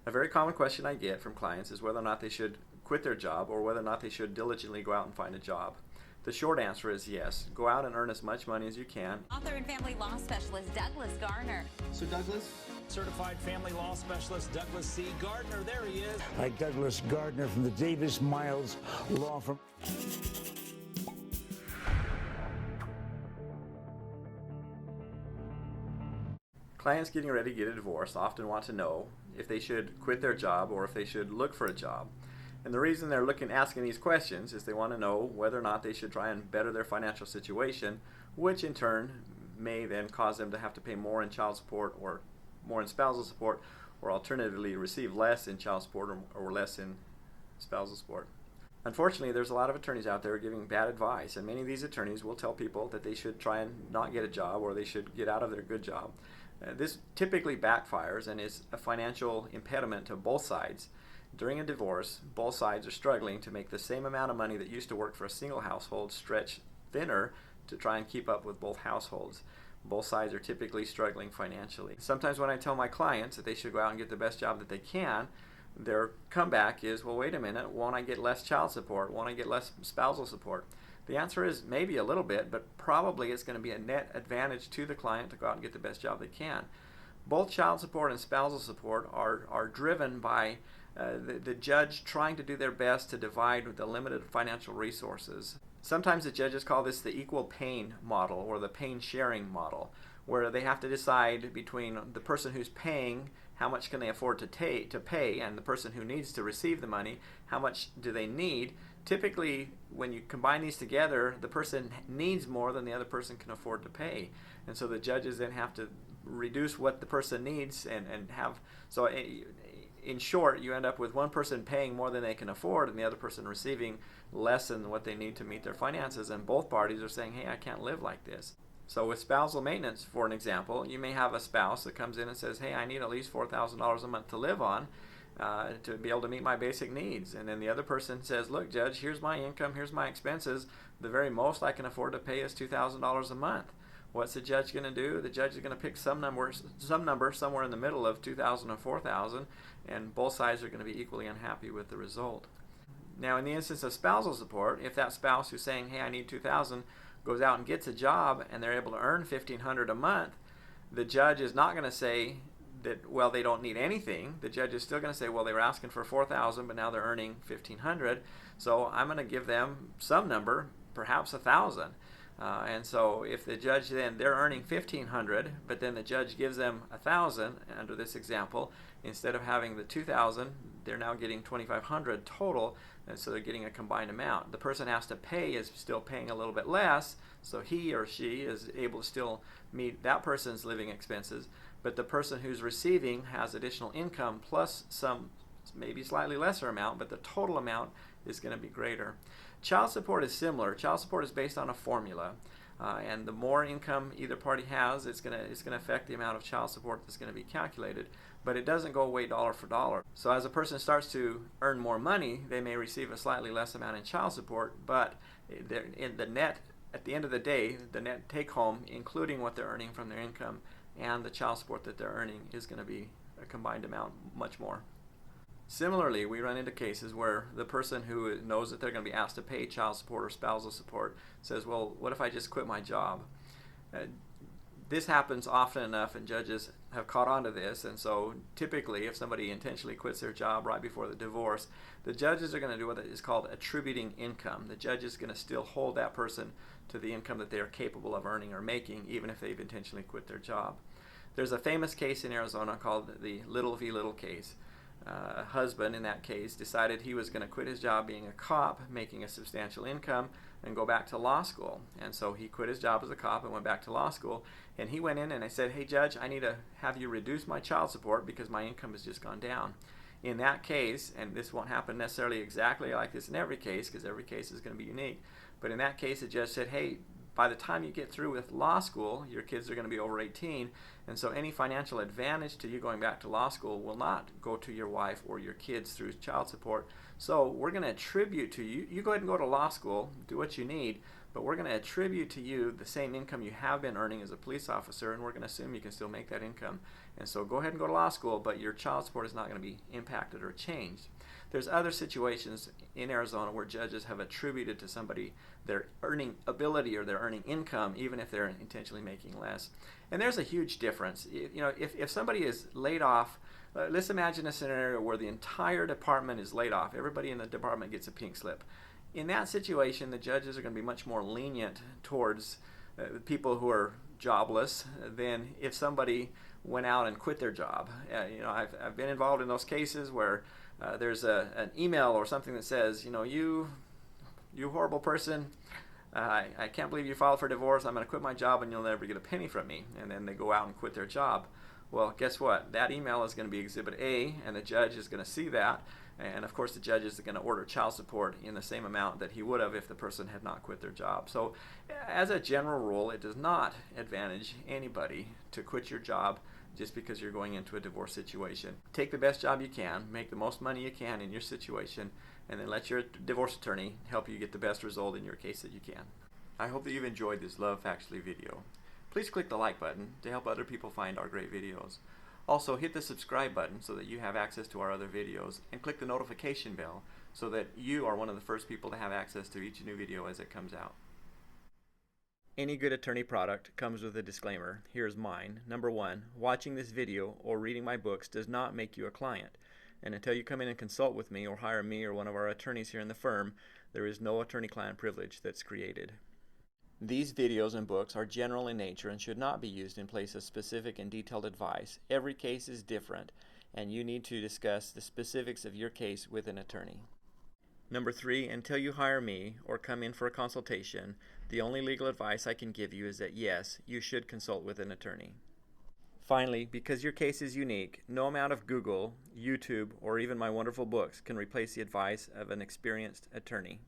A very common question I get from clients is whether or not they should quit their job or whether or not they should diligently go out and find a job. The short answer is yes. Go out and earn as much money as you can. Author and family law specialist Douglas Garner. So Douglas? Certified family law specialist Douglas C. Gardner, there he is. Hi, Douglas Gardner from the Davis Miles Law Firm. Clients getting ready to get a divorce often want to know if they should quit their job or if they should look for a job. And the reason they're asking these questions is they want to know whether or not they should try and better their financial situation, which in turn may then cause them to have to pay more in child support or more in spousal support, or alternatively receive less in child support or less in spousal support. Unfortunately, there's a lot of attorneys out there giving bad advice, and many of these attorneys will tell people that they should try and not get a job or they should get out of their good job. This typically backfires and is a financial impediment to both sides. During a divorce, both sides are struggling to make the same amount of money that used to work for a single household stretch thinner to try and keep up with both households. Both sides are typically struggling financially. Sometimes when I tell my clients that they should go out and get the best job that they can, their comeback is, well, wait a minute, won't I get less child support? Won't I get less spousal support? The answer is maybe a little bit, but probably it's going to be a net advantage to the client to go out and get the best job they can. Both child support and spousal support are driven by the judge trying to do their best to divide the limited financial resources. Sometimes the judges call this the equal pain model or the pain sharing model, where they have to decide between the person who's paying, how much can they afford to pay, and the person who needs to receive the money, how much do they need. Typically, when you combine these together, the person needs more than the other person can afford to pay. And so the judges then have to reduce what the person needs and have, so in short, you end up with one person paying more than they can afford and the other person receiving less than what they need to meet their finances, and both parties are saying, hey, I can't live like this. So with spousal maintenance, for an example, you may have a spouse that comes in and says, hey, I need at least $4,000 a month to live on to be able to meet my basic needs. And then the other person says, look, Judge, here's my income, here's my expenses. The very most I can afford to pay is $2,000 a month. What's the judge going to do? The judge is going to pick some number somewhere in the middle of $2,000 and $4,000, and both sides are going to be equally unhappy with the result. Now, in the instance of spousal support, if that spouse who's saying, hey, I need $2,000, goes out and gets a job and they're able to earn $1,500 a month, the judge is not going to say that, well, they don't need anything. The judge is still going to say, well, they were asking for $4,000, but now they're earning $1,500, so I'm going to give them some number, perhaps $1,000. And so if the judge then, they're earning $1,500, but then the judge gives them $1,000 under this example, instead of having the $2,000, they're now getting $2,500 total, and so they're getting a combined amount. The person has to pay is still paying a little bit less, so he or she is able to still meet that person's living expenses, but the person who's receiving has additional income plus some maybe slightly lesser amount, but the total amount is going to be greater. Child support is similar. Child support is based on a formula, and the more income either party has, it's going to affect the amount of child support that's going to be calculated, but it doesn't go away dollar for dollar. So as a person starts to earn more money, they may receive a slightly less amount in child support, but in the net, at the end of the day, the net take home, including what they're earning from their income and the child support that they're earning, is going to be a combined amount much more. Similarly, we run into cases where the person who knows that they're going to be asked to pay child support or spousal support says, well, what if I just quit my job? This happens often enough, and judges have caught on to this, and so typically if somebody intentionally quits their job right before the divorce, the judges are going to do what is called attributing income. The judge is going to still hold that person to the income that they are capable of earning or making, even if they've intentionally quit their job. There's a famous case in Arizona called the Little v. Little case. A husband in that case decided he was going to quit his job being a cop, making a substantial income, and go back to law school. And so he quit his job as a cop and went back to law school. And he went in and I said, hey, Judge, I need to have you reduce my child support because my income has just gone down. In that case, and this won't happen necessarily exactly like this in every case because every case is going to be unique, but in that case the judge said, hey, by the time you get through with law school, your kids are going to be over 18, and so any financial advantage to you going back to law school will not go to your wife or your kids through child support. So we're going to attribute to you, you go ahead and go to law school, do what you need, but we're going to attribute to you the same income you have been earning as a police officer, and we're going to assume you can still make that income. And so go ahead and go to law school, but your child support is not going to be impacted or changed. There's other situations in Arizona where judges have attributed to somebody their earning ability or their earning income, even if they're intentionally making less. And there's a huge difference. If somebody is laid off, let's imagine a scenario where the entire department is laid off. Everybody in the department gets a pink slip. In that situation, the judges are going to be much more lenient towards people who are jobless than if somebody went out and quit their job. I've been involved in those cases where there's an email or something that says, you horrible person, I can't believe you filed for divorce. I'm going to quit my job and you'll never get a penny from me. And then they go out and quit their job. Well, guess what? That email is going to be Exhibit A, and the judge is going to see that. And of course, the judge is going to order child support in the same amount that he would have if the person had not quit their job. So, as a general rule, it does not advantage anybody to quit your job just because you're going into a divorce situation. Take the best job you can, make the most money you can in your situation, and then let your divorce attorney help you get the best result in your case that you can. I hope that you've enjoyed this Love Factually video. Please click the like button to help other people find our great videos. Also, hit the subscribe button so that you have access to our other videos, and click the notification bell so that you are one of the first people to have access to each new video as it comes out. Any good attorney product comes with a disclaimer. Here's mine. Number 1, watching this video or reading my books does not make you a client. And until you come in and consult with me or hire me or one of our attorneys here in the firm, there is no attorney-client privilege that's created. These videos and books are general in nature and should not be used in place of specific and detailed advice. Every case is different, and you need to discuss the specifics of your case with an attorney. Number 3, until you hire me or come in for a consultation, the only legal advice I can give you is that yes, you should consult with an attorney. Finally, because your case is unique, no amount of Google, YouTube, or even my wonderful books can replace the advice of an experienced attorney.